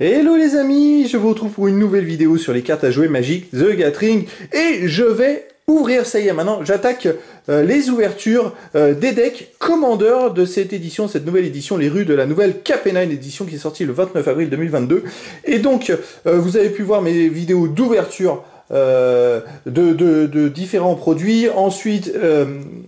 Hello les amis, je vous retrouve pour une nouvelle vidéo sur les cartes à jouer Magic The Gathering et je vais ouvrir, ça y est maintenant, j'attaque les ouvertures des decks Commander de cette édition, cette nouvelle édition, les rues de la nouvelle Capenine édition qui est sortie le 29 avril 2022. Et donc, vous avez pu voir mes vidéos d'ouverture de différents produits. Ensuite,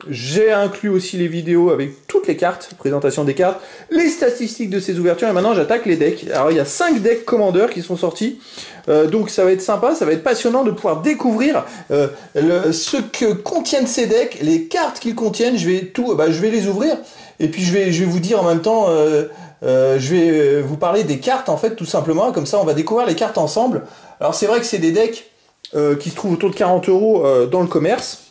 j'ai inclus aussi les vidéos avec toutes les cartes, présentation des cartes, les statistiques de ces ouvertures, et maintenant j'attaque les decks. Alors il y a 5 decks Commander qui sont sortis, donc ça va être sympa, ça va être passionnant de pouvoir découvrir ce que contiennent ces decks, les cartes qu'ils contiennent. Je vais les ouvrir, et puis je vais vous dire en même temps, je vais vous parler des cartes en fait, tout simplement, comme ça on va découvrir les cartes ensemble. Alors c'est vrai que c'est des decks qui se trouve autour de 40 € dans le commerce.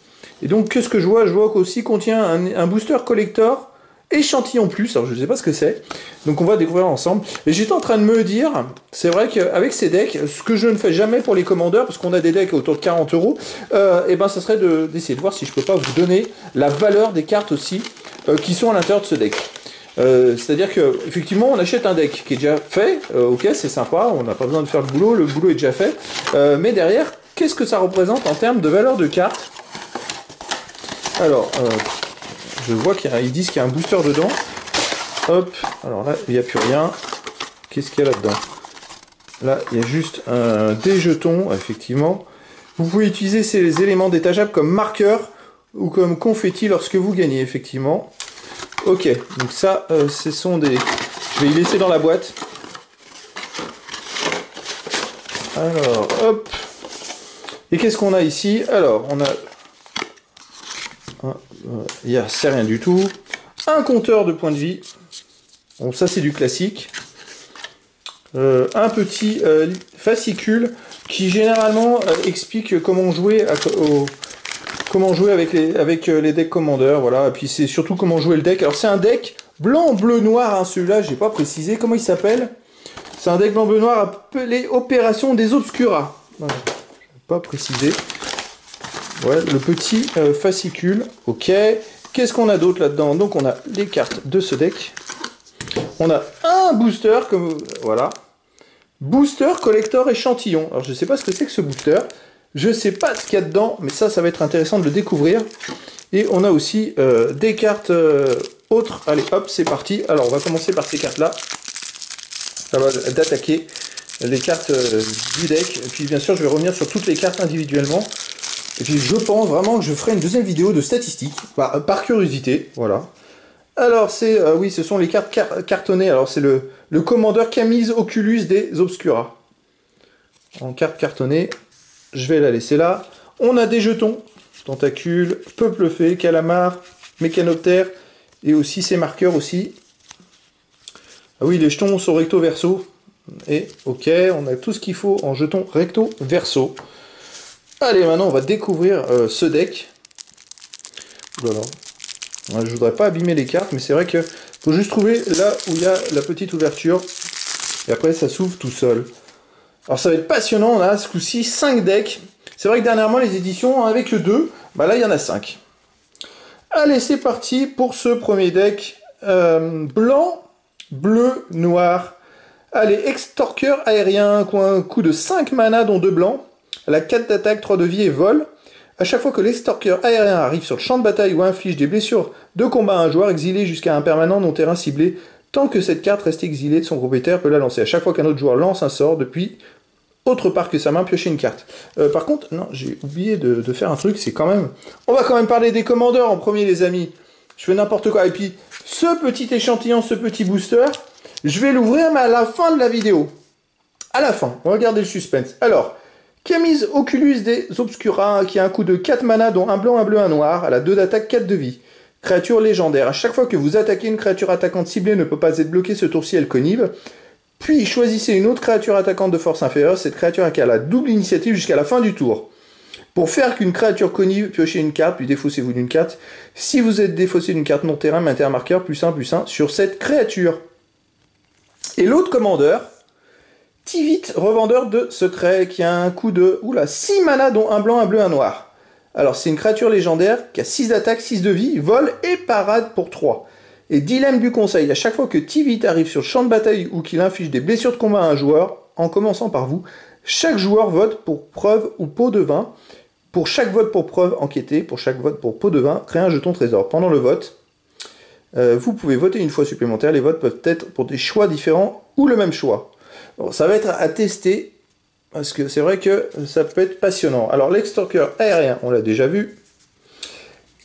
Et donc, qu'est-ce que je vois? Je vois qu'aussi contient un booster collector échantillon plus. Alors, je ne sais pas ce que c'est. Donc, on va découvrir ensemble. Et j'étais en train de me dire, c'est vrai qu'avec ces decks, ce que je ne fais jamais pour les commandeurs, parce qu'on a des decks autour de 40 €, et ben, ça serait d'essayer de voir si je peux pas vous donner la valeur des cartes aussi qui sont à l'intérieur de ce deck. C'est-à-dire que effectivement on achète un deck qui est déjà fait, ok c'est sympa, on n'a pas besoin de faire le boulot est déjà fait, mais derrière, qu'est-ce que ça représente en termes de valeur de carte? Alors, je vois qu'ils disent qu'il y a un booster dedans. Hop, alors là, il n'y a plus rien. Qu'est-ce qu'il y a là-dedans? Là, il y a juste des jetons, effectivement. Vous pouvez utiliser ces éléments détachables comme marqueur ou comme confetti lorsque vous gagnez, effectivement. Ok, donc ça, ce sont des... Je vais y laisser dans la boîte. Alors, hop. Et qu'est-ce qu'on a ici? Alors, on a... c'est rien du tout. Un compteur de points de vie. Bon, ça, c'est du classique. Un petit fascicule qui, généralement, explique comment jouer avec les decks Commander, voilà, et puis c'est surtout comment jouer le deck. Alors c'est un deck blanc, bleu, noir, hein, celui-là, j'ai pas précisé comment il s'appelle. C'est un deck blanc, bleu, noir appelé Opération des Obscuras. Voilà, je vais pas préciser. Ouais, le petit fascicule, ok. Qu'est-ce qu'on a d'autre là-dedans? Donc on a les cartes de ce deck. On a un booster, comme voilà. Booster collector échantillon. Alors je sais pas ce que c'est que ce booster. Je sais pas ce qu'il y a dedans, mais ça va être intéressant de le découvrir. Et on a aussi des cartes autres. Allez, hop, c'est parti. Alors, on va commencer par ces cartes-là. Ça va d'attaquer les cartes du deck. Et puis, bien sûr, je vais revenir sur toutes les cartes individuellement. Et puis, je pense vraiment que je ferai une deuxième vidéo de statistiques, par curiosité. Voilà. Alors, oui, ce sont les cartes cartonnées. Alors, c'est le commandeur Camise Oculus des Obscuras. En carte cartonnée. Je vais la laisser là. On a des jetons. Tentacule, Peuple Fée, Calamar, Mécanoptère. Et aussi ces marqueurs aussi. Ah oui, les jetons sont recto verso. Et ok, on a tout ce qu'il faut en jetons recto verso. Allez, maintenant on va découvrir ce deck. Voilà. Ouais, je voudrais pas abîmer les cartes, mais c'est vrai qu'il faut juste trouver là où il y a la petite ouverture. Et après ça s'ouvre tout seul. Alors ça va être passionnant, on a ce coup-ci 5 decks. C'est vrai que dernièrement les éditions avec le 2, bah là il y en a 5. Allez, c'est parti pour ce premier deck. Blanc, bleu, noir. Allez, extorqueur aérien, un coup de 5 mana dont 2 blancs. Elle a 4 d'attaque, 3 de vie et vol. À chaque fois que l'extorqueur aérien arrive sur le champ de bataille ou inflige des blessures de combat à un joueur, exilé jusqu'à un permanent non terrain ciblé, tant que cette carte reste exilée de son propriétaire, peut la lancer. À chaque fois qu'un autre joueur lance un sort, depuis autre part que sa main, piocher une carte. Par contre, non, j'ai oublié de faire un truc, c'est quand même... On va quand même parler des commandeurs en premier, les amis. Je fais n'importe quoi. Et puis, ce petit échantillon, ce petit booster, je vais l'ouvrir, mais à la fin de la vidéo. À la fin, on va garder le suspense. Alors, Camise Oculus des Obscuras, qui a un coup de 4 mana, dont un blanc, un bleu, un noir. Elle a 2 d'attaque, 4 de vie. Créature légendaire. À chaque fois que vous attaquez une créature attaquante ciblée ne peut pas être bloquée, ce tour-ci elle connive. Puis choisissez une autre créature attaquante de force inférieure. Cette créature a la double initiative jusqu'à la fin du tour. Pour faire qu'une créature connive, piochez une carte, puis défaussez-vous d'une carte. Si vous êtes défaussé d'une carte non terrain, mettez un marqueur +1/+1 sur cette créature. Et l'autre commandeur, Tivit, revendeur de secrets, qui a un coup de 6 mana, dont un blanc, un bleu, un noir. Alors c'est une créature légendaire qui a 6 d'attaque, 6 de vie, vol et parade pour 3. Et dilemme du conseil, à chaque fois que Tivit arrive sur le champ de bataille ou qu'il inflige des blessures de combat à un joueur, en commençant par vous, chaque joueur vote pour preuve ou pot de vin. Pour chaque vote pour preuve, enquêtez. Pour chaque vote pour pot de vin, créez un jeton trésor. Pendant le vote, vous pouvez voter une fois supplémentaire. Les votes peuvent être pour des choix différents ou le même choix. Bon, ça va être à tester, parce que c'est vrai que ça peut être passionnant. Alors, l'extorqueur aérien, on l'a déjà vu.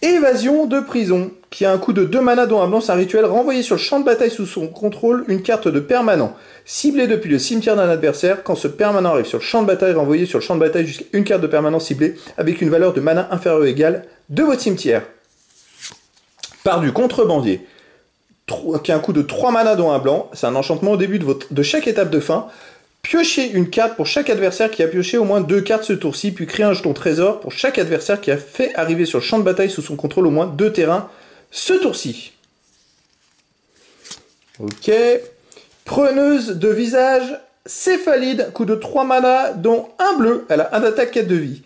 Évasion de prison, qui a un coût de 2 mana dont un blanc, c'est un rituel. Renvoyer sur le champ de bataille sous son contrôle une carte de permanent, ciblée depuis le cimetière d'un adversaire. Quand ce permanent arrive sur le champ de bataille, renvoyez sur le champ de bataille jusqu'à une carte de permanent ciblée avec une valeur de mana inférieure ou égale de votre cimetière. Par du contrebandier, qui a un coût de 3 mana dont un blanc, c'est un enchantement au début de chaque étape de fin. Piochez une carte pour chaque adversaire qui a pioché au moins 2 cartes ce tour-ci, puis créez un jeton trésor pour chaque adversaire qui a fait arriver sur le champ de bataille sous son contrôle au moins 2 terrains ce tour-ci. Ok. Preneuse de visage céphalide, coût de 3 mana, dont un bleu. Elle a un d'attaque, 4 de vie.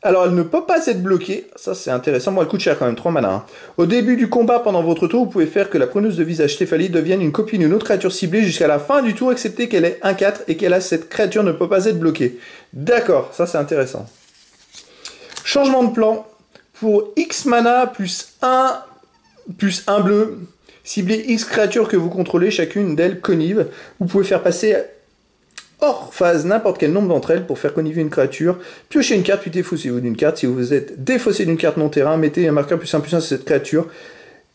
Alors, elle ne peut pas être bloquée. Ça, c'est intéressant. Bon, elle coûte cher quand même, 3 mana. Hein. Au début du combat, pendant votre tour, vous pouvez faire que la preneuse de visage céphalide devienne une copie d'une autre créature ciblée jusqu'à la fin du tour, excepté qu'elle ait 1/4 et qu'elle a cette créature ne peut pas être bloquée. D'accord, ça, c'est intéressant. Changement de plan. Pour X mana plus 1 bleu, ciblez X créatures que vous contrôlez, chacune d'elles connive. Vous pouvez faire passer hors phase n'importe quel nombre d'entre elles pour faire conniver une créature. Piochez une carte, puis défaussez-vous d'une carte. Si vous êtes défaussé d'une carte non-terrain, mettez un marqueur +1/+1 sur cette créature.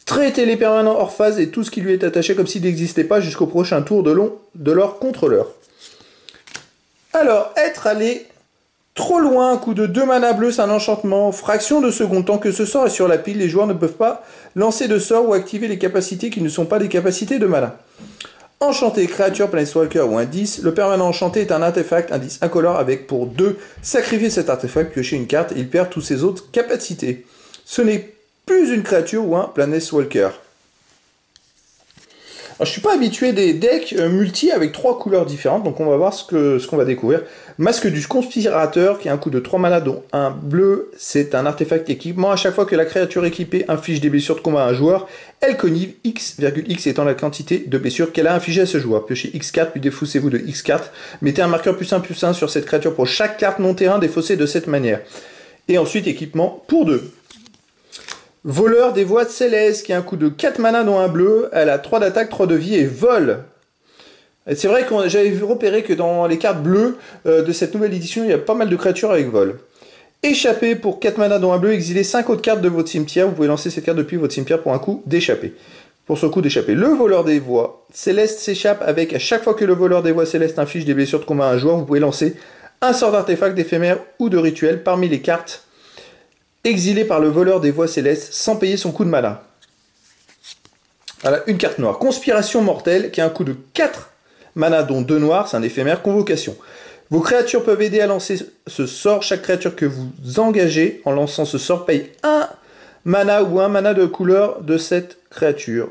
Traitez les permanents hors phase et tout ce qui lui est attaché comme s'il n'existait pas jusqu'au prochain tour de leur contrôleur. Alors, être allé trop loin, coup de 2 mana bleus, c'est un enchantement. Fraction de seconde, tant que ce sort est sur la pile, les joueurs ne peuvent pas lancer de sort ou activer les capacités qui ne sont pas des capacités de mana. Enchanté, créature, planeswalker ou indice. Le permanent enchanté est un artefact, indice incolore, avec pour 2, sacrifier cet artefact, piocher une carte, et il perd toutes ses autres capacités. Ce n'est plus une créature ou un planeswalker. Alors, je suis pas habitué des decks multi avec 3 couleurs différentes, donc on va voir ce qu'on va découvrir. Masque du conspirateur, qui a un coût de 3 mana, dont un bleu, c'est un artefact équipement. À chaque fois que la créature équipée inflige des blessures de combat à un joueur, elle connive X,X étant la quantité de blessures qu'elle a infligées à ce joueur. Piochez X cartes, puis défaussez-vous de X cartes. Mettez un marqueur +1/+1 sur cette créature pour chaque carte non-terrain défaussée de cette manière. Et ensuite, équipement pour 2. Voleur des voies célestes, qui a un coût de 4 mana dont un bleu, elle a 3 d'attaque, 3 de vie et vol. C'est vrai que j'avais repéré que dans les cartes bleues de cette nouvelle édition, il y a pas mal de créatures avec vol. Échappé pour 4 mana dont un bleu, exilez 5 autres cartes de votre cimetière, vous pouvez lancer cette carte depuis votre cimetière pour un coup d'échappée. Pour ce coup d'échappée, le voleur des voies célestes s'échappe avec, à chaque fois que le voleur des voies célestes inflige des blessures de combat à un joueur, vous pouvez lancer un sort d'artefact, d'éphémère ou de rituel parmi les cartes exilé par le voleur des voies célestes sans payer son coup de mana. Voilà, une carte noire. Conspiration mortelle, qui a un coût de 4 mana, dont 2 noirs, c'est un éphémère. Convocation. Vos créatures peuvent aider à lancer ce sort. Chaque créature que vous engagez en lançant ce sort paye 1 mana ou 1 mana de couleur de cette créature.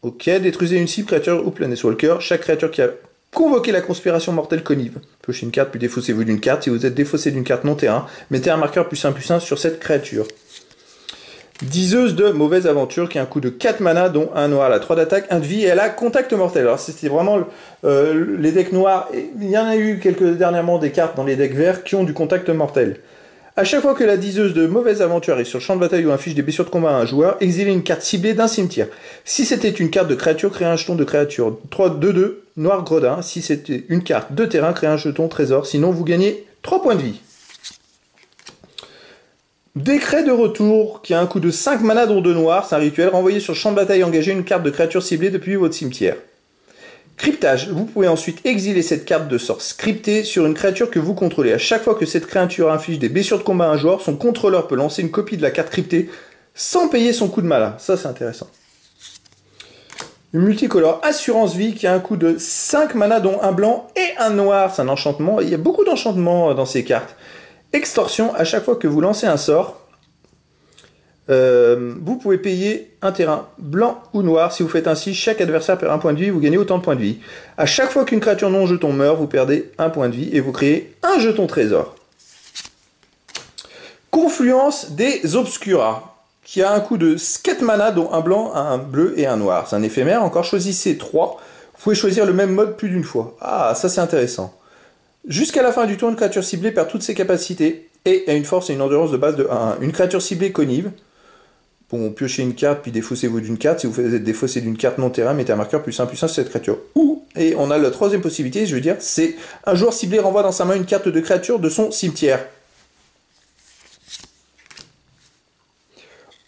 Ok, détruisez une cible, créature ou planeswalker. Chaque créature qui a convoqué la conspiration mortelle connive. Piochez une carte, puis défaussez-vous d'une carte. Si vous êtes défaussé d'une carte non-terrain, mettez un marqueur +1/+1 sur cette créature. Diseuse de mauvaise aventure, qui a un coût de 4 mana, dont un noir, elle a 3 d'attaque, 1 de vie, et elle a contact mortel. Alors c'était vraiment les decks noirs, et il y en a eu quelques dernièrement des cartes dans les decks verts qui ont du contact mortel. À chaque fois que la diseuse de mauvaise aventure arrive sur le champ de bataille ou inflige des blessures de combat à un joueur, exilez une carte ciblée d'un cimetière. Si c'était une carte de créature, créez un jeton de créature 3-2-2, noir gredin. Si c'était une carte de terrain, créez un jeton trésor. Sinon, vous gagnez 3 points de vie. Décret de retour, qui a un coût de 5 mana dont 2 noirs, c'est un rituel. Renvoyez sur le champ de bataille, engagez une carte de créature ciblée depuis votre cimetière. Cryptage, vous pouvez ensuite exiler cette carte de sort scriptée sur une créature que vous contrôlez. À chaque fois que cette créature inflige des blessures de combat à un joueur, son contrôleur peut lancer une copie de la carte cryptée sans payer son coup de mana. Ça, c'est intéressant. Une multicolore assurance vie, qui a un coût de 5 mana dont un blanc et un noir. C'est un enchantement. Il y a beaucoup d'enchantements dans ces cartes. Extorsion, à chaque fois que vous lancez un sort, vous pouvez payer un terrain blanc ou noir. Si vous faites ainsi, chaque adversaire perd un point de vie, vous gagnez autant de points de vie. À chaque fois qu'une créature non jeton meurt, vous perdez un point de vie et vous créez un jeton trésor. Confluence des Obscuras. qui a un coût de 4 mana, dont un blanc, un bleu et un noir. C'est un éphémère, encore choisissez 3. Vous pouvez choisir le même mode plus d'une fois. Ah, ça c'est intéressant. Jusqu'à la fin du tour, une créature ciblée perd toutes ses capacités et a une force et une endurance de base de 1. Une créature ciblée connive. Bon, piochez une carte, puis défaussez-vous d'une carte. Si vous faites défausser d'une carte non terrain, mettez un marqueur +1/+1 sur cette créature. Ou, et on a la troisième possibilité, je veux dire, c'est un joueur ciblé renvoie dans sa main une carte de créature de son cimetière.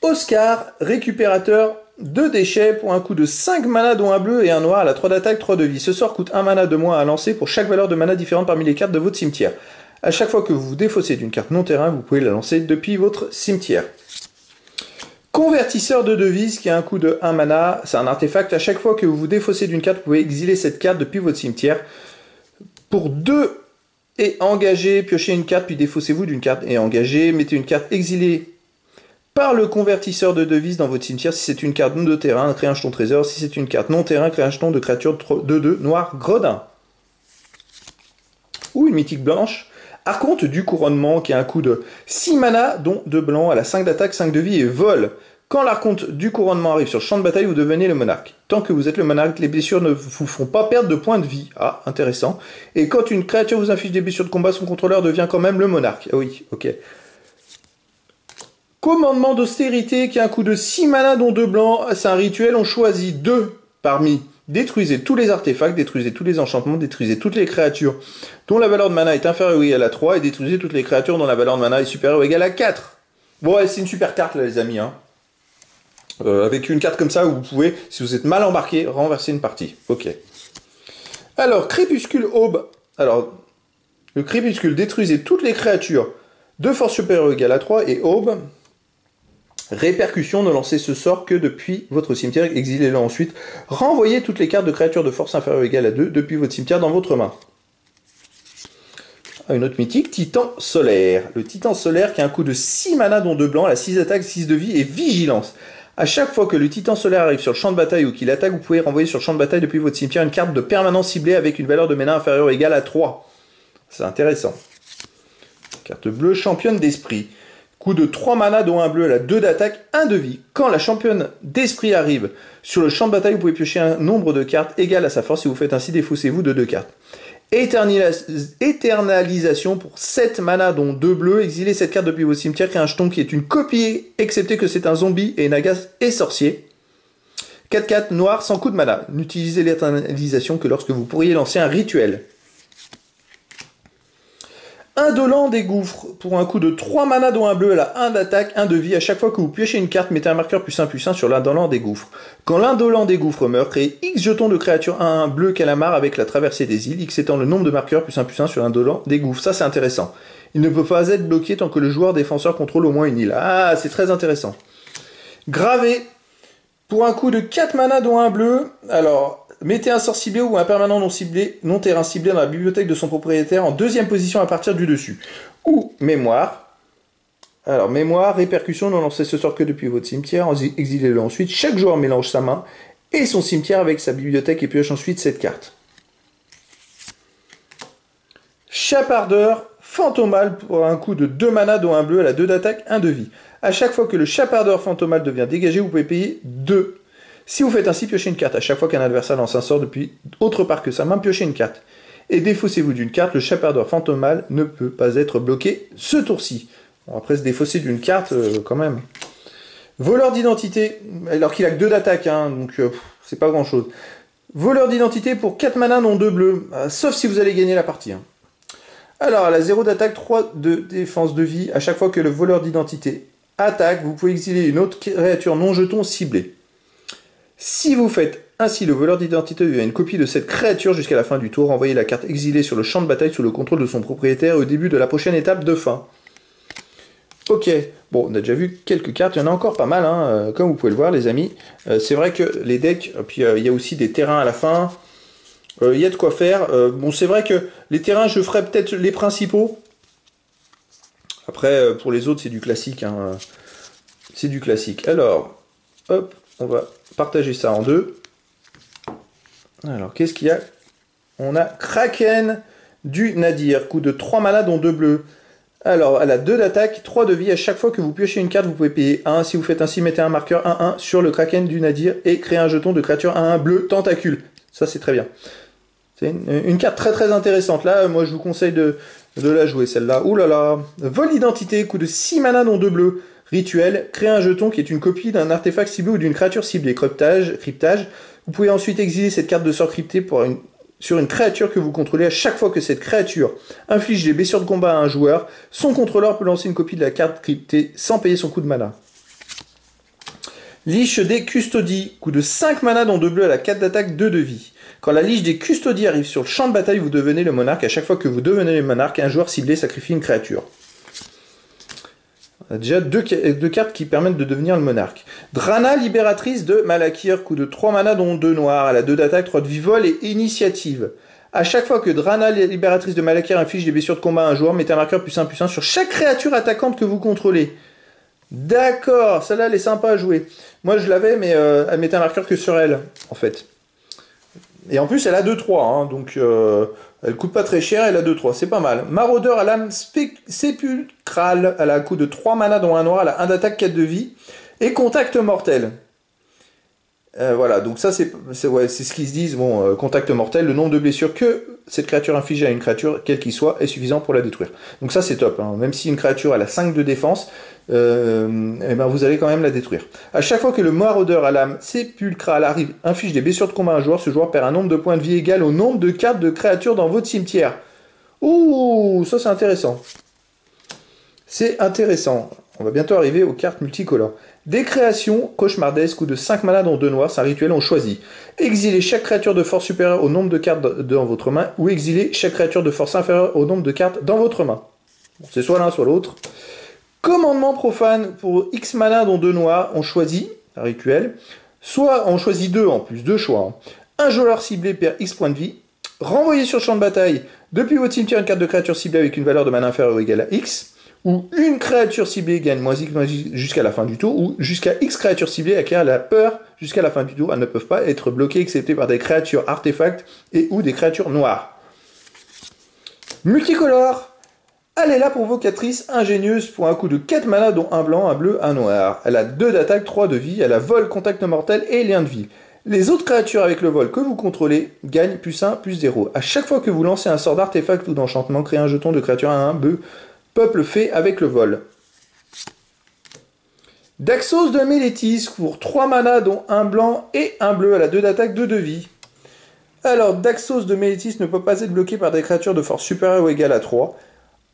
Oscar, récupérateur de déchets pour un coût de 5 mana dont un bleu et un noir, à la 3 d'attaque, 3 de vie. Ce sort coûte 1 mana de moins à lancer pour chaque valeur de mana différente parmi les cartes de votre cimetière. À chaque fois que vous vous défaussez d'une carte non terrain, vous pouvez la lancer depuis votre cimetière. Convertisseur de devises qui a un coût de 1 mana, c'est un artefact. À chaque fois que vous vous défaussez d'une carte, vous pouvez exiler cette carte depuis votre cimetière. Pour 2 et engagé, piochez une carte, puis défaussez-vous d'une carte et engagé. Mettez une carte exilée par le convertisseur de devises dans votre cimetière. Si c'est une carte non de terrain, créez un jeton trésor. Si c'est une carte non terrain, créez un jeton de créature 2/2 noir gredin. Ou une mythique blanche. Archonte du couronnement qui a un coût de 6 mana, dont 2 blancs, à la 5 d'attaque, 5 de vie et vol. Quand l'archonte du couronnement arrive sur le champ de bataille, vous devenez le monarque. Tant que vous êtes le monarque, les blessures ne vous font pas perdre de points de vie. Ah, intéressant. Et quand une créature vous inflige des blessures de combat, son contrôleur devient quand même le monarque. Ah oui, ok. Commandement d'austérité qui a un coût de 6 mana, dont 2 blancs. C'est un rituel, on choisit 2 parmi. Détruisez tous les artefacts, détruisez tous les enchantements, détruisez toutes les créatures dont la valeur de mana est inférieure ou égale à 3 et détruisez toutes les créatures dont la valeur de mana est supérieure ou égale à 4. Bon, ouais, c'est une super carte là les amis. Hein. Avec une carte comme ça, vous pouvez, si vous êtes mal embarqué, renverser une partie. Ok. Alors, Crépuscule Aube. Alors, le Crépuscule, détruisez toutes les créatures de force supérieure ou égale à 3 et Aube. Répercussion, ne lancez ce sort que depuis votre cimetière, exilez-le ensuite. Renvoyez toutes les cartes de créatures de force inférieure ou égale à 2 depuis votre cimetière dans votre main. Une autre mythique, Titan Solaire. Le Titan Solaire qui a un coût de 6 mana dont 2 blancs, la 6 attaques, 6 de vie et vigilance. À chaque fois que le Titan Solaire arrive sur le champ de bataille ou qu'il attaque, vous pouvez renvoyer sur le champ de bataille depuis votre cimetière une carte de permanence ciblée avec une valeur de mana inférieure ou égale à 3. C'est intéressant. Carte bleue, championne d'esprit. Coût de 3 mana, dont un bleu, elle a 2 d'attaque, 1 de vie. Quand la championne d'esprit arrive sur le champ de bataille, vous pouvez piocher un nombre de cartes égal à sa force. Si vous faites ainsi, défaussez-vous de 2 cartes. Éternalisation pour 7 mana, dont 2 bleus. Exilez cette carte depuis vos cimetières, créez un jeton qui est une copie, excepté que c'est un zombie et nagas et sorcier. 4/4 noir sans coup de mana. N'utilisez l'éternalisation que lorsque vous pourriez lancer un rituel. Indolent des gouffres, pour un coût de 3 mana dont un bleu, elle a 1 d'attaque, 1 de vie. À chaque fois que vous piochez une carte, mettez un marqueur +1/+1 sur l'indolent des gouffres. Quand l'indolent des gouffres meurt, créez X jetons de créature 1/1 bleu calamar avec la traversée des îles, X étant le nombre de marqueurs +1/+1 sur l'indolent des gouffres. Ça c'est intéressant. Il ne peut pas être bloqué tant que le joueur défenseur contrôle au moins une île. Ah, c'est très intéressant. Gravé, pour un coût de 4 mana dont un bleu, alors... mettez un sort ciblé ou un permanent non ciblé, non terrain ciblé dans la bibliothèque de son propriétaire en deuxième position à partir du dessus. Ou mémoire. Alors mémoire, répercussion, ne lancez ce sort que depuis votre cimetière, exilez-le ensuite. Chaque joueur mélange sa main et son cimetière avec sa bibliothèque et pioche ensuite cette carte. Chapardeur, fantomal pour un coût de 2 mana dont un bleu, elle a 2 d'attaque, 1 de vie. À chaque fois que le chapardeur fantomal devient dégagé, vous pouvez payer 2. Si vous faites ainsi, piochez une carte. À chaque fois qu'un adversaire lance un sort depuis autre part que sa main, piochez une carte. Et défaussez-vous d'une carte, le chapardeur fantomal ne peut pas être bloqué ce tour-ci. Bon, après se défausser d'une carte, quand même. Voleur d'identité, alors qu'il a que 2 d'attaque, hein, donc c'est pas grand-chose. Voleur d'identité pour 4 mana non 2 bleus, sauf si vous allez gagner la partie. Hein. Alors, elle a 0 d'attaque, 3 de défense de vie. À chaque fois que le voleur d'identité attaque, vous pouvez exiler une autre créature non jeton ciblée. Si vous faites ainsi, le voleur d'identité devient une copie de cette créature jusqu'à la fin du tour. Envoyez la carte exilée sur le champ de bataille sous le contrôle de son propriétaire au début de la prochaine étape de fin. Ok, bon, on a déjà vu quelques cartes, il y en a encore pas mal, hein, comme vous pouvez le voir les amis. C'est vrai que les decks, puis il y a aussi des terrains à la fin, il y a de quoi faire. Bon, c'est vrai que les terrains, je ferai peut-être les principaux. Après, pour les autres, c'est du classique. Hein. C'est du classique. Alors, hop, on va partager ça en deux. Alors, qu'est-ce qu'il y a? On a Kraken du Nadir, coût de 3 mana dont 2 bleus. Alors, elle a 2 d'attaque, 3 de vie. À chaque fois que vous piochez une carte, vous pouvez payer 1. Si vous faites ainsi, mettez un marqueur 1-1 sur le Kraken du Nadir et créez un jeton de créature 1-1 bleu tentacule. Ça, c'est très bien. C'est une carte très très intéressante. Là, moi, je vous conseille de la jouer, celle-là. Ouh là là. Vol d'identité, coût de 6 mana, dont 2 bleus. Rituel, créez un jeton qui est une copie d'un artefact ciblé ou d'une créature ciblée. Cryptage. Vous pouvez ensuite exiler cette carte de sort crypté sur une créature que vous contrôlez. À chaque fois que cette créature inflige des blessures de combat à un joueur, son contrôleur peut lancer une copie de la carte cryptée sans payer son coût de mana. Liche des Custodies, coût de 5 mana dont 2 bleus à la 4 d'attaque, 2 de vie. Quand la liche des Custodies arrive sur le champ de bataille, vous devenez le monarque. À chaque fois que vous devenez le monarque, un joueur ciblé sacrifie une créature. On a déjà deux cartes qui permettent de devenir le monarque. Drana, libératrice de Malakir, coût de 3 mana dont 2 noirs. Elle a 2 d'attaque, 3 de vie, vol et initiative. À chaque fois que Drana, libératrice de Malakir, inflige des blessures de combat à un joueur, mettez un marqueur +1/+1 sur chaque créature attaquante que vous contrôlez. D'accord, celle-là elle est sympa à jouer. Moi je l'avais, mais elle mettait un marqueur que sur elle, en fait. Et en plus elle a 2-3, hein, donc elle coûte pas très cher, elle a 2-3, c'est pas mal. Maraudeur à l'âme sépulcrale, elle a un coût de 3 mana dont un noir, elle a 1 d'attaque, 4 de vie. Et contact mortel. Voilà, donc ça c'est ce qu'ils se disent, bon, contact mortel, le nombre de blessures que cette créature inflige à une créature, quelle qu'il soit, est suffisant pour la détruire. Donc ça c'est top, hein. Même si une créature elle a 5 de défense, eh ben vous allez quand même la détruire. À chaque fois que le maraudeur à l'âme sépulcrale arrive, inflige des blessures de combat à un joueur, ce joueur perd un nombre de points de vie égal au nombre de cartes de créatures dans votre cimetière. Ouh, ça c'est intéressant. C'est intéressant. On va bientôt arriver aux cartes multicolores. Des créations cauchemardesques ou de 5 mana dont 2 noirs, c'est un rituel, on choisit. Exilez chaque créature de force supérieure au nombre de cartes dans votre main, ou exilez chaque créature de force inférieure au nombre de cartes dans votre main. Bon, c'est soit l'un, soit l'autre. Commandement profane, pour X mana dont 2 noirs, on choisit, un rituel. Soit on choisit 2 en plus, 2 choix. Hein. Un joueur ciblé perd X points de vie. Renvoyez sur le champ de bataille, depuis votre cimetière, une carte de créature ciblée avec une valeur de mana inférieure ou égale à X. Ou une créature ciblée gagne moins X jusqu'à la fin du tour, ou jusqu'à X créatures ciblées acquièrent la peur jusqu'à la fin du tour. Elles ne peuvent pas être bloquées excepté par des créatures artefacts et ou des créatures noires. Multicolore. Elle est là pour vocatrice ingénieuse pour un coût de 4 mana dont un blanc, un bleu, un noir. Elle a 2 d'attaque, 3 de vie, elle a vol, contact mortel et lien de vie. Les autres créatures avec le vol que vous contrôlez gagnent +1, +0. À chaque fois que vous lancez un sort d'artefact ou d'enchantement, créez un jeton de créature 1-1 bleu. Peuple fait avec le vol. Daxos de Mélétis pour 3 mana dont un blanc et un bleu. Elle a 2 d'attaque, 2 de vie. Alors, Daxos de Mélétis ne peut pas être bloqué par des créatures de force supérieure ou égale à 3.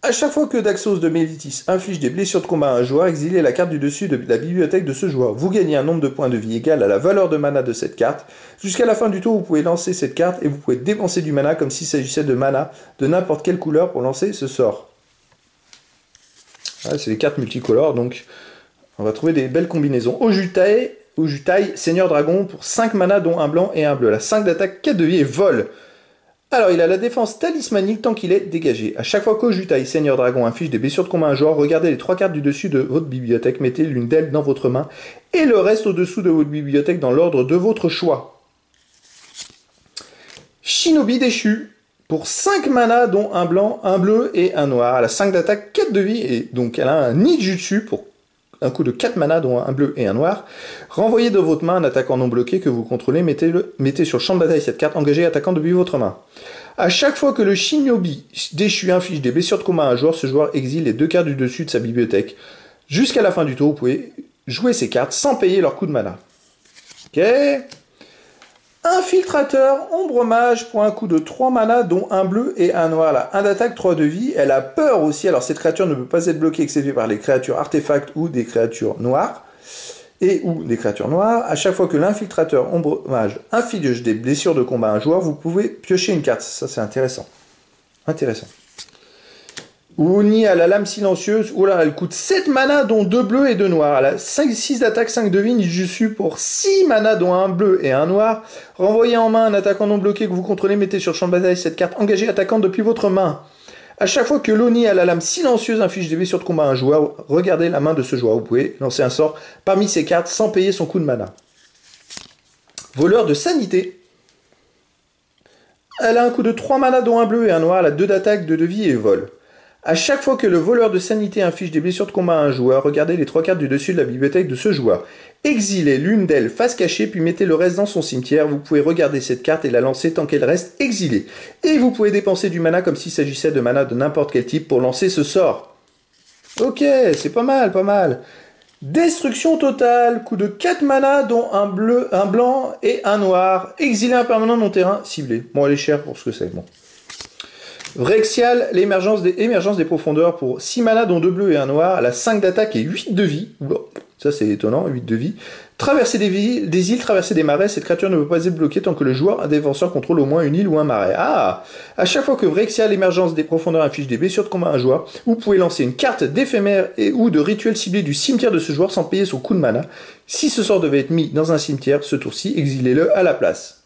À chaque fois que Daxos de Mélétis inflige des blessures de combat à un joueur, exilez la carte du dessus de la bibliothèque de ce joueur. Vous gagnez un nombre de points de vie égal à la valeur de mana de cette carte. Jusqu'à la fin du tour, vous pouvez lancer cette carte et vous pouvez dépenser du mana comme s'il s'agissait de mana de n'importe quelle couleur pour lancer ce sort. Ah, c'est des cartes multicolores, donc on va trouver des belles combinaisons. Ojutai, Seigneur Dragon, pour 5 mana, dont un blanc et un bleu. Elle a 5 d'attaque, 4 de vie et vol. Alors, il a la défense talismanique tant qu'il est dégagé. À chaque fois qu'Ojutai, Seigneur Dragon, inflige des blessures de combat à un joueur, regardez les 3 cartes du dessus de votre bibliothèque, mettez l'une d'elles dans votre main, et le reste au-dessous de votre bibliothèque dans l'ordre de votre choix. Shinobi déchu. Pour 5 mana, dont un blanc, un bleu et un noir. Elle a 5 d'attaque, 4 de vie, et donc elle a un Nijutsu pour un coup de 4 mana, dont un bleu et un noir. Renvoyez de votre main un attaquant non bloqué que vous contrôlez, mettez sur le champ de bataille cette carte, engagez attaquant depuis votre main. À chaque fois que le Shinobi déchu inflige des blessures de combat à un joueur, ce joueur exile les 2 cartes du dessus de sa bibliothèque. Jusqu'à la fin du tour, vous pouvez jouer ces cartes sans payer leur coût de mana. Ok. Infiltrateur, ombre mage pour un coup de 3 mana, dont un bleu et un noir. Elle a 1 d'attaque, 3 de vie. Elle a peur aussi, alors cette créature ne peut pas être bloquée excepté par les créatures artefacts ou des créatures noires. Ou des créatures noires. À chaque fois que l'infiltrateur ombre mage inflige des blessures de combat à un joueur, vous pouvez piocher une carte. Ça c'est intéressant. Intéressant. Oni à la lame silencieuse, oh là, elle coûte 7 mana dont 2 bleus et 2 noirs. Elle a 6 d'attaque, 5 de vie, Nijutsu pour 6 mana dont un bleu et un noir. Renvoyez en main un attaquant non bloqué que vous contrôlez, mettez sur le champ de bataille cette carte, engagée attaquante depuis votre main. À chaque fois que l'Oni à la lame silencieuse inflige des blessures de combat à un joueur, regardez la main de ce joueur. Vous pouvez lancer un sort parmi ces cartes sans payer son coût de mana. Voleur de sanité. Elle a un coup de 3 mana dont un bleu et un noir, elle a 2 d'attaque, 2 de vie et vol. À chaque fois que le voleur de sanité inflige des blessures de combat à un joueur, regardez les 3 cartes du dessus de la bibliothèque de ce joueur. Exilez l'une d'elles face cachée, puis mettez le reste dans son cimetière. Vous pouvez regarder cette carte et la lancer tant qu'elle reste exilée. Et vous pouvez dépenser du mana comme s'il s'agissait de mana de n'importe quel type pour lancer ce sort. Ok, c'est pas mal, pas mal. Destruction totale, coup de 4 mana, dont un bleu, un blanc et un noir. Exilez un permanent de mon terrain ciblé. Bon, elle est chère pour ce que c'est, bon. Vrexial, l'émergence des profondeurs pour 6 mana, dont 2 bleus et un noir. Elle a 5 d'attaque et 8 de vie. Oula, ça c'est étonnant, 8 de vie. Traverser des îles, traverser des marais. Cette créature ne peut pas être bloquée tant que le joueur, un défenseur, contrôle au moins une île ou un marais. Ah! À chaque fois que Vrexial, l'émergence des profondeurs, inflige des blessures de combat à un joueur, vous pouvez lancer une carte d'éphémère ou de rituel ciblé du cimetière de ce joueur sans payer son coût de mana. Si ce sort devait être mis dans un cimetière, ce tour-ci, exilez-le à la place.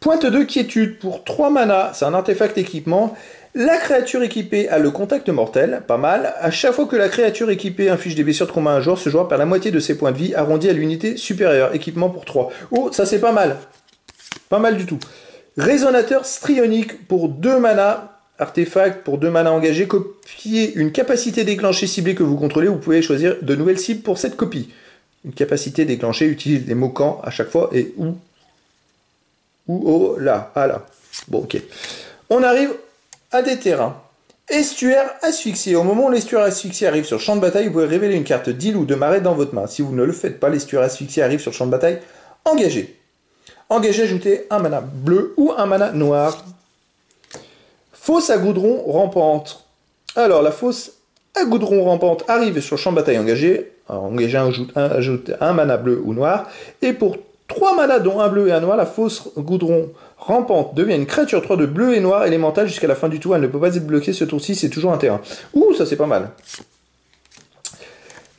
Pointe de quiétude pour 3 mana, c'est un artefact équipement. La créature équipée a le contact mortel, pas mal. À chaque fois que la créature équipée inflige des blessures de combat à un joueur, ce joueur perd la moitié de ses points de vie, arrondi à l'unité supérieure. Équipement pour 3. Oh, ça c'est pas mal. Pas mal du tout. Résonateur strionique pour 2 mana. Artefact pour 2 mana engagés. Copiez une capacité déclenchée ciblée que vous contrôlez. Vous pouvez choisir de nouvelles cibles pour cette copie. Une capacité déclenchée utilise des mots quand à chaque fois et où. Oh là, ah là. Bon, ok. On arrive à des terrains. Estuaire asphyxié. Au moment où l'estuaire asphyxié arrive sur champ de bataille, vous pouvez révéler une carte d'île ou de marais dans votre main. Si vous ne le faites pas, l'estuaire asphyxié arrive sur champ de bataille. Engagez. Engagez, ajoutez un mana bleu ou un mana noir. Fosse à goudron rampante. Alors, la fosse à goudron rampante arrive sur champ de bataille engagé. Alors, engagez, ajoute un mana bleu ou noir. Et pour 3 manas dont un bleu et un noir, la fosse goudron rampante devient une créature 3 de bleu et noir élémentale jusqu'à la fin du tour. Elle ne peut pas être bloquée ce tour-ci, c'est toujours un terrain. Ouh, ça c'est pas mal.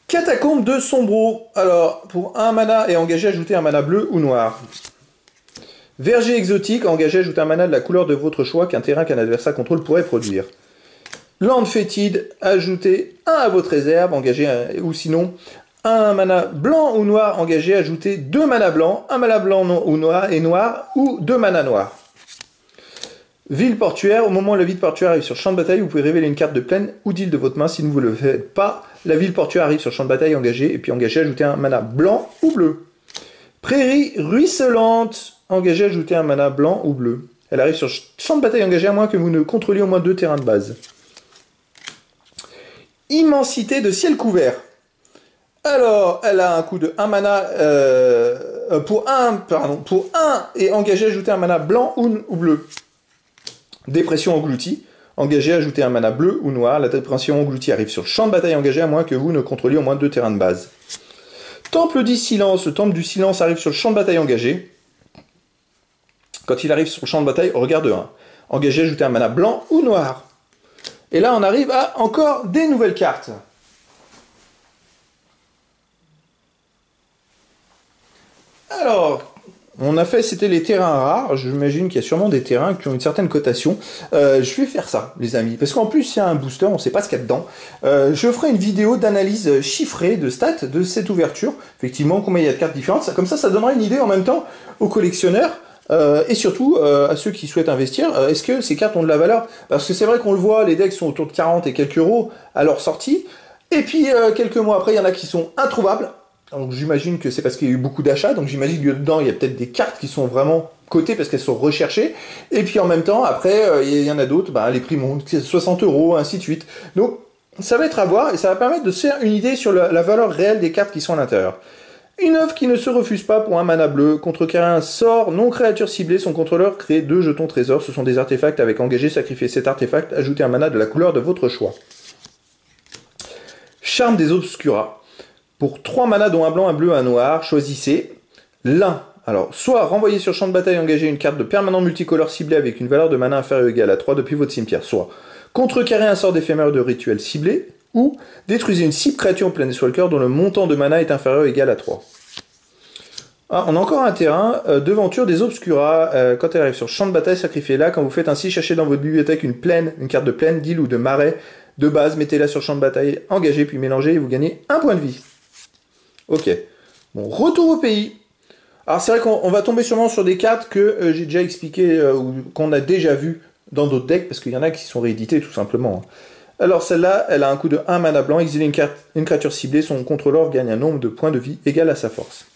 Catacombe de Sombreau. Alors, pour 1 mana et engagé, ajoutez un mana bleu ou noir. Verger exotique, engagé, ajoutez un mana de la couleur de votre choix qu'un terrain qu'un adversaire contrôle pourrait produire. Land fétide, ajoutez 1 à votre réserve, engagé ou sinon un mana blanc ou noir engagé, ajoutez 2 mana blancs, un mana blanc ou noir ou 2 mana noirs. Ville portuaire, au moment où la ville portuaire arrive sur champ de bataille, vous pouvez révéler une carte de plaine ou d'île de votre main. Si vous ne le faites pas, la ville portuaire arrive sur champ de bataille engagé, et puis engagé, ajoutez un mana blanc ou bleu. Prairie ruisselante, engagé, ajoutez un mana blanc ou bleu. Elle arrive sur champ de bataille engagé à moins que vous ne contrôliez au moins 2 terrains de base. Immensité de ciel couvert. Alors, elle a un coût de 1 mana pour 1 et engagé, ajouter un mana blanc ou bleu. Dépression engloutie. Engagé, ajouter un mana bleu ou noir. La dépression engloutie arrive sur champ de bataille engagé à moins que vous ne contrôliez au moins 2 terrains de base. Temple du silence. Le temple du silence arrive sur le champ de bataille engagé. Quand il arrive sur le champ de bataille, regarde 1. Engagé, ajouter un mana blanc ou noir. Et là, on arrive à encore des nouvelles cartes. Alors, on a fait, c'était les terrains rares. J'imagine qu'il y a sûrement des terrains qui ont une certaine cotation. Je vais faire ça, les amis. Parce qu'en plus, il y a un booster, on ne sait pas ce qu'il y a dedans. Je ferai une vidéo d'analyse chiffrée de stats de cette ouverture. Effectivement, combien il y a de cartes différentes. Comme ça donnera une idée en même temps aux collectionneurs. Et surtout, à ceux qui souhaitent investir, est-ce que ces cartes ont de la valeur? Parce que c'est vrai qu'on le voit, les decks sont autour de 40 et quelques euros à leur sortie. Et puis, quelques mois après, il y en a qui sont introuvables. Donc j'imagine que c'est parce qu'il y a eu beaucoup d'achats, donc j'imagine que dedans il y a peut-être des cartes qui sont vraiment cotées parce qu'elles sont recherchées, et puis en même temps, après, il y en a d'autres, les prix montent, 60 euros, ainsi de suite. Donc ça va être à voir, et ça va permettre de se faire une idée sur la valeur réelle des cartes qui sont à l'intérieur. Une œuvre qui ne se refuse pas pour un mana bleu, contrecarrer un sort non créature ciblée, son contrôleur crée 2 jetons trésors, ce sont des artefacts avec engagé, sacrifier cet artefact, ajoutez un mana de la couleur de votre choix. Charme des Obscuras. Pour 3 manas dont un blanc, un bleu, un noir, choisissez l'un. Alors, soit renvoyer sur champ de bataille engagé une carte de permanent multicolore ciblée avec une valeur de mana inférieure ou égale à 3 depuis votre cimetière, soit contrecarrer un sort d'éphémère de rituel ciblé, ou détruisez une cible créature Planeswalker dont le montant de mana est inférieur ou égal à 3. Ah, on a encore un terrain, devanture des Obscuras, quand elle arrive sur champ de bataille, sacrifiez-la. Quand vous faites ainsi, cherchez dans votre bibliothèque une carte de plaine, d'île ou de marais de base, mettez-la sur champ de bataille, engagez, puis mélangez et vous gagnez 1 point de vie. Ok. Bon, retour au pays. Alors c'est vrai qu'on va tomber sûrement sur des cartes que j'ai déjà expliqué, ou qu'on a déjà vu dans d'autres decks, parce qu'il y en a qui sont réédités tout simplement. Alors celle-là, elle a un coût de 1 mana blanc, exiler une créature ciblée, son contrôleur gagne un nombre de points de vie égal à sa force.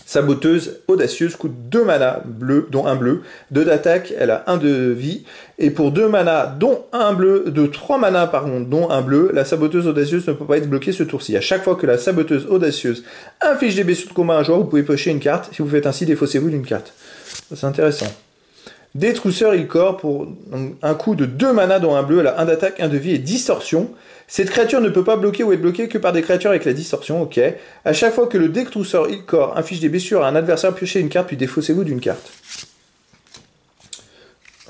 Saboteuse audacieuse coûte 2 mana bleu, dont un bleu, 2 d'attaque, elle a 1 de vie, et pour 2 mana, dont un bleu, de 3 mana pardon, dont un bleu, la saboteuse audacieuse ne peut pas être bloquée ce tour-ci. À chaque fois que la saboteuse audacieuse inflige des blessures de combat à un joueur, vous pouvez piocher une carte. Si vous faites ainsi, défaussez-vous d'une carte. C'est intéressant. Détrousseur Ilkor pour un coût de 2 mana dont un bleu, elle a 1 d'attaque, 1 de vie et distorsion. Cette créature ne peut pas bloquer ou être bloquée que par des créatures avec la distorsion, ok. À chaque fois que le Détrousseur Ilkor inflige des blessures à un adversaire, piochez une carte puis défaussez-vous d'une carte.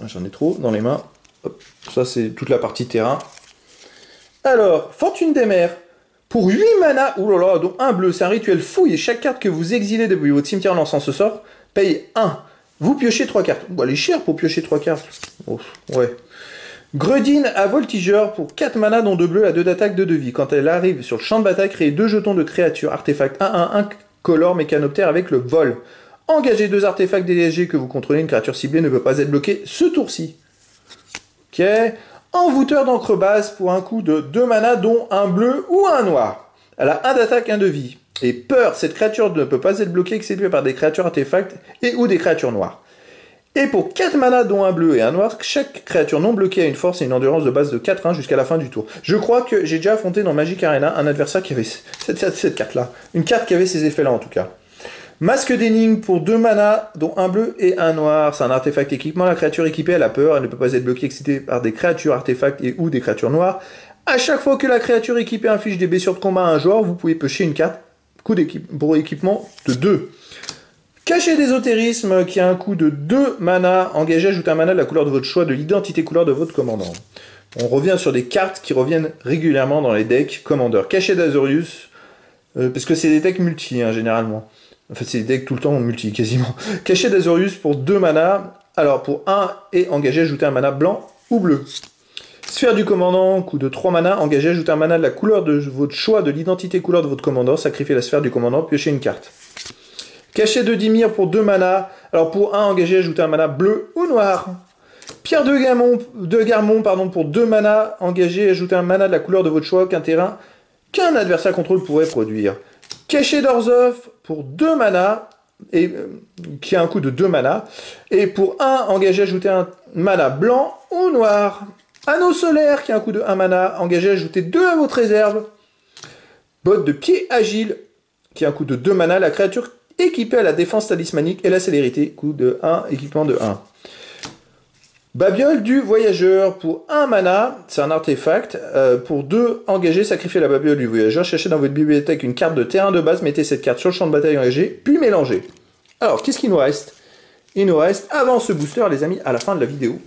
J'en ai trop dans les mains. Hop. Ça c'est toute la partie terrain. Alors, Fortune des mers. Pour 8 mana, oulala, dont un bleu, c'est un rituel fouille et chaque carte que vous exilez depuis votre cimetière en lançant ce sort paye 1. Vous piochez 3 cartes. Bon, elle est chère pour piocher 3 cartes. Oh, ouais. Gredin à Voltigeur pour 4 mana dont 2 bleus à 2 d'attaque, 2 de vie. Quand elle arrive sur le champ de bataille, créez 2 jetons de créatures, artefacts 1-1, color mécanoptère avec le vol. Engagez 2 artefacts dégagés que vous contrôlez, une créature ciblée ne peut pas être bloquée ce tour-ci. Ok. Envoûteur d'encre basse pour un coût de 2 mana dont un bleu ou un noir. Elle a 1 d'attaque, 1 de vie. Et peur, cette créature ne peut pas être bloquée excepté par des créatures artefacts et ou des créatures noires. Et pour 4 mana dont un bleu et un noir, chaque créature non bloquée a une force et une endurance de base de 4-1 jusqu'à la fin du tour. Je crois que j'ai déjà affronté dans Magic Arena un adversaire qui avait cette carte-là. Une carte qui avait ces effets-là en tout cas. Masque d'énigme pour 2 mana dont un bleu et un noir. C'est un artefact équipement. La créature équipée elle a peur. Elle ne peut pas être bloquée excitée par des créatures artefacts et ou des créatures noires. À chaque fois que la créature équipée inflige des blessures de combat à un joueur, vous pouvez piocher une carte pour équipement de 2. Cachet d'ésotérisme qui a un coût de 2 mana. Engagé, ajoute un mana de la couleur de votre choix, de l'identité couleur de votre commandant. On revient sur des cartes qui reviennent régulièrement dans les decks Commander. Cachet d'Azorius, parce que c'est des decks multi généralement. En fait, c'est des decks tout le temps multi quasiment. Cachet d'Azorius pour 2 mana. Alors pour 1 et engagé, ajoutez un mana blanc ou bleu. Sphère du commandant, coût de 3 mana. Engagé, ajoutez un mana de la couleur de votre choix, de l'identité couleur de votre commandant. Sacrifiez la sphère du commandant, piochez une carte. Cachet de Dimir pour 2 mana. Alors pour 1, engagé, ajoutez un mana bleu ou noir. Pierre de Garmon pour 2 mana. Engagé, ajoutez un mana de la couleur de votre choix qu'un adversaire contrôle pourrait produire. Cachet d'Orzhov pour 2 mana. Qui a un coût de 2 mana. Et pour 1, engagé, ajoutez un mana blanc ou noir. Anneau solaire qui a un coût de 1 mana. Engagé, ajoutez 2 à votre réserve. Botte de pied agile qui a un coût de 2 mana. La créature équipée à la défense talismanique et la célérité, coût de 1, équipement de 1. Babiole du voyageur pour 1 mana, c'est un artefact. Pour 2, engagé, sacrifiez la babiole du voyageur, cherchez dans votre bibliothèque une carte de terrain de base, mettez cette carte sur le champ de bataille engagé, puis mélangez. Alors, qu'est-ce qu'il nous reste? Il nous reste, avant ce booster, les amis, à la fin de la vidéo,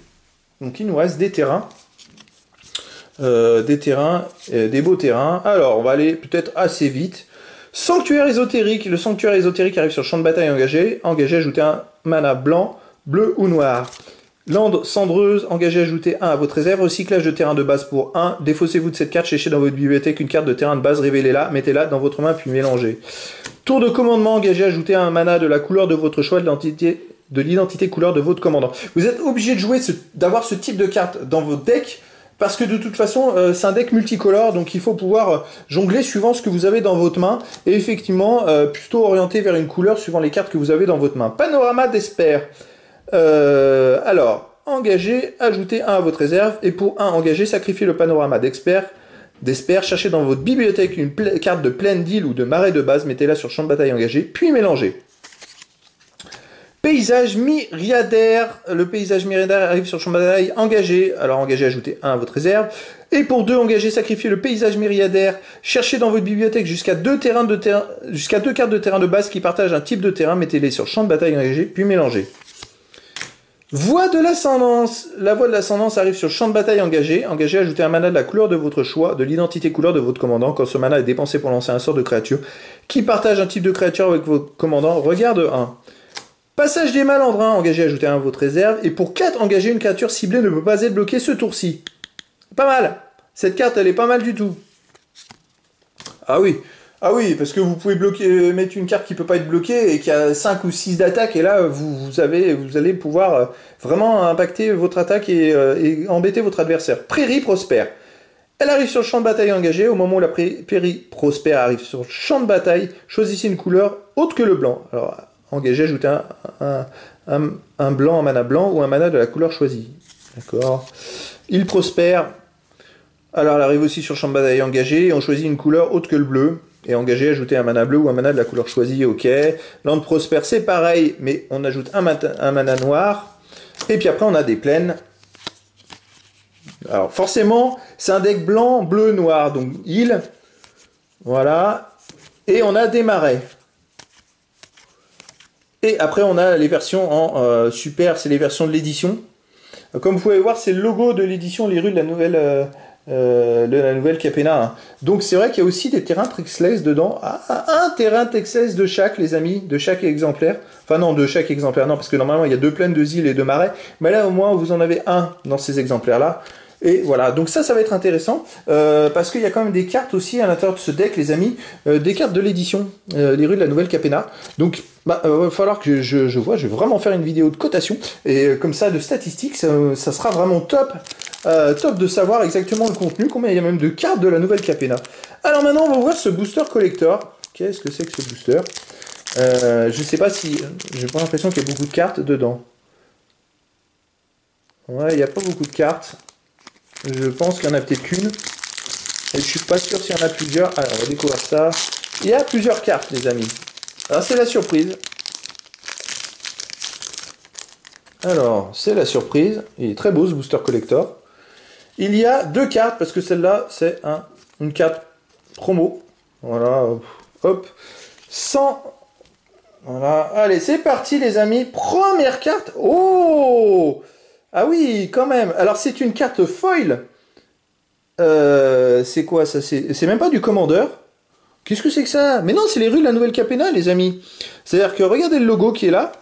donc il nous reste des terrains. Des beaux terrains. Alors, on va aller peut-être assez vite. Sanctuaire ésotérique. Le sanctuaire ésotérique arrive sur le champ de bataille engagé. Engagé, ajoutez un mana blanc, bleu ou noir. Lande cendreuse. Engagé, ajoutez 1 à votre réserve. Recyclage de terrain de base pour 1. Défaussez-vous de cette carte. Cherchez dans votre bibliothèque une carte de terrain de base. Révélez-la. Mettez-la dans votre main puis mélangez. Tour de commandement. Engagé, ajoutez un mana de la couleur de votre choix, de l'identité couleur de votre commandant. Vous êtes obligé de jouer, d'avoir ce type de carte dans votre deck. Parce que de toute façon, c'est un deck multicolore, donc il faut pouvoir jongler suivant ce que vous avez dans votre main, et effectivement, plutôt orienté vers une couleur suivant les cartes que vous avez dans votre main. Panorama d'Esper. Alors, engagé, ajoutez 1 à votre réserve, et pour 1 engagé, sacrifiez le panorama d'Esper. Cherchez dans votre bibliothèque une carte de plaine d'île ou de marais de base, mettez-la sur champ de bataille engagé, puis mélangez. Paysage myriadaire. Le paysage myriadaire arrive sur le champ de bataille engagé. Alors engagé, ajoutez 1 à votre réserve. Et pour 2 engagé, sacrifiez le paysage myriadaire. Cherchez dans votre bibliothèque jusqu'à 2 cartes de terrain de base qui partagent un type de terrain. Mettez-les sur champ de bataille engagé, puis mélangez. Voie de l'ascendance. La voie de l'ascendance arrive sur le champ de bataille engagé. Engagé, ajoutez un mana de la couleur de votre choix, de l'identité couleur de votre commandant. Quand ce mana est dépensé pour lancer un sort de créature qui partage un type de créature avec votre commandant, regarde 1. Passage des malandrins, engagé, ajoutez 1 à votre réserve. Et pour 4, engagé, une créature ciblée ne peut pas être bloquée ce tour-ci. Pas mal. Cette carte, elle est pas mal du tout. Ah oui. Ah oui, parce que vous pouvez bloquer, mettre une carte qui peut pas être bloquée et qui a 5 ou 6 d'attaque, et là, vous allez pouvoir vraiment impacter votre attaque et embêter votre adversaire. Prairie prospère. Elle arrive sur le champ de bataille engagé. Au moment où la prairie prospère arrive sur le champ de bataille, choisissez une couleur autre que le blanc. Alors, engagé, ajoutez un blanc, un mana blanc ou un mana de la couleur choisie. D'accord. Il prospère. Alors, elle arrive aussi sur le champ de bataille engagé et on choisit une couleur autre que le bleu. Et engagé, ajoutez un mana bleu ou un mana de la couleur choisie. Ok. Land prospère, c'est pareil, mais on ajoute un mana noir. Et puis après, on a des plaines. Alors forcément, c'est un deck blanc, bleu, noir. Donc île, voilà. Et on a des marais. Et après, on a les versions en super, c'est les versions de l'édition. Comme vous pouvez voir, c'est le logo de l'édition Les Rues de la nouvelle Capenna. Hein. Donc c'est vrai qu'il y a aussi des terrains Trixless dedans. Un terrain Trixless de chaque, les amis, de chaque exemplaire. Enfin non, de chaque exemplaire, non, parce que normalement il y a 2 plaines, 2 îles et 2 marais. Mais là au moins vous en avez un dans ces exemplaires-là. Et voilà, donc ça va être intéressant, parce qu'il y a quand même des cartes aussi à l'intérieur de ce deck, les amis, des cartes de l'édition, les rues de la nouvelle Capenna. Donc, il va falloir que je vais vraiment faire une vidéo de cotation, et comme ça, de statistiques, ça sera vraiment top, top de savoir exactement le contenu, combien il y a même de cartes de la nouvelle Capenna. Alors maintenant, on va voir ce booster collector. Qu'est-ce que c'est que ce booster? Je sais pas si... J'ai pas l'impression qu'il y a beaucoup de cartes dedans. Ouais, il n'y a pas beaucoup de cartes. Je pense qu'il y en a peut-être qu'une. Et je suis pas sûr s'il y en a plusieurs. Alors, on va découvrir ça. Il y a plusieurs cartes, les amis. Alors, c'est la surprise. Alors, c'est la surprise. Il est très beau, ce booster collector. Il y a 2 cartes, parce que celle-là, c'est une carte promo. Voilà, hop. 100... Voilà. Allez, c'est parti, les amis. Première carte. Oh! Ah oui, quand même. Alors, c'est une carte foil. C'est quoi ça? C'est même pas du commandeur. Qu'est-ce que c'est que ça? Mais non, c'est les rues de la nouvelle Capenna, les amis. C'est-à-dire que regardez le logo qui est là.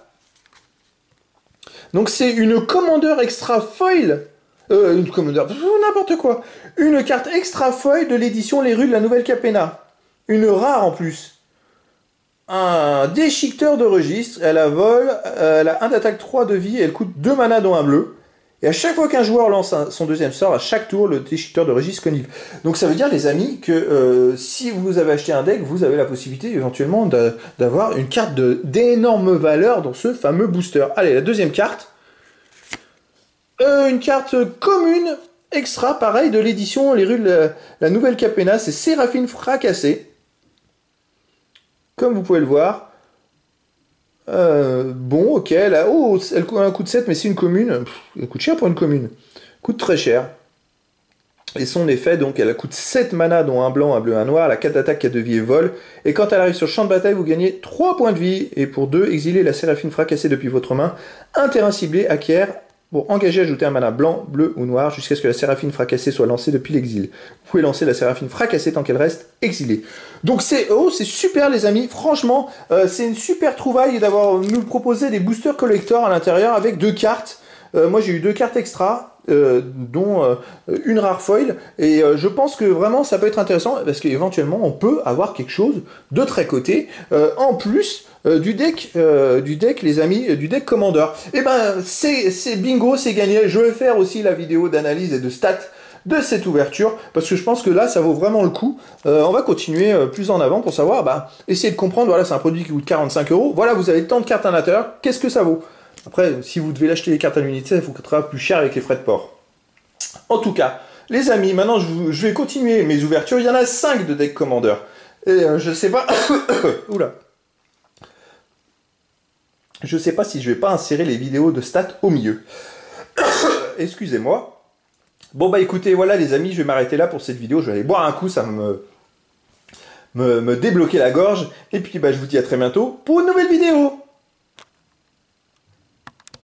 Donc, c'est une commandeur extra foil. Une commandeur, n'importe quoi. Une carte extra foil de l'édition Les rues de la nouvelle Capenna. Une rare en plus. Un déchiqueteur de registre. Elle a vol. Elle a 1 d'attaque, 3 de vie. Elle coûte 2 mana dont un bleu. Et à chaque fois qu'un joueur lance son deuxième sort, à chaque tour, le déchiqueteur de registre connive. Donc ça veut dire, les amis, que si vous avez acheté un deck, vous avez la possibilité éventuellement d'avoir une carte d'énorme valeur dans ce fameux booster. Allez, la deuxième carte. Une carte commune, extra, pareil, de l'édition Les Rues de la nouvelle Capenna. C'est Séraphine Fracassée. Comme vous pouvez le voir. Bon, ok, là, oh, elle coûte un coût de 7, mais c'est une commune. Elle coûte cher pour une commune. Coûte très cher. Et son effet, donc, elle coûte 7 mana, dont un blanc, un bleu, un noir. Elle a 4 d'attaque, 4 de vie et vol. Et quand elle arrive sur le champ de bataille, vous gagnez 3 points de vie. Et pour 2, exilez la Séraphine Fracassée depuis votre main. Un terrain ciblé acquiert. Pour engager, ajoutez un mana blanc, bleu ou noir jusqu'à ce que la Séraphine Fracassée soit lancée depuis l'exil. Vous pouvez lancer la Séraphine Fracassée tant qu'elle reste exilée. Donc c'est super, les amis. Franchement, c'est une super trouvaille d'avoir nous proposé des boosters collector à l'intérieur avec 2 cartes. Moi j'ai eu 2 cartes extra, dont une rare foil. Et je pense que vraiment ça peut être intéressant parce qu'éventuellement on peut avoir quelque chose de très coté en plus. Du deck, les amis, du deck Commander. Et ben, c'est bingo, c'est gagné. Je vais faire aussi la vidéo d'analyse et de stats de cette ouverture, parce que je pense que là, ça vaut vraiment le coup. On va continuer plus en avant pour savoir, essayer de comprendre, voilà, c'est un produit qui coûte 45 €. Voilà, vous avez tant de cartes à l'intérieur, qu'est-ce que ça vaut? Après, si vous devez l'acheter les cartes à l'unité, ça vous coûtera plus cher avec les frais de port. En tout cas, les amis, maintenant, je vais continuer mes ouvertures. Il y en a 5 de deck Commander. Et je sais pas... Oula. Je sais pas si je vais pas insérer les vidéos de stats au milieu. Excusez-moi. Bon bah écoutez, voilà les amis, je vais m'arrêter là pour cette vidéo. Je vais aller boire un coup, ça me débloquer la gorge. Et puis bah je vous dis à très bientôt pour une nouvelle vidéo.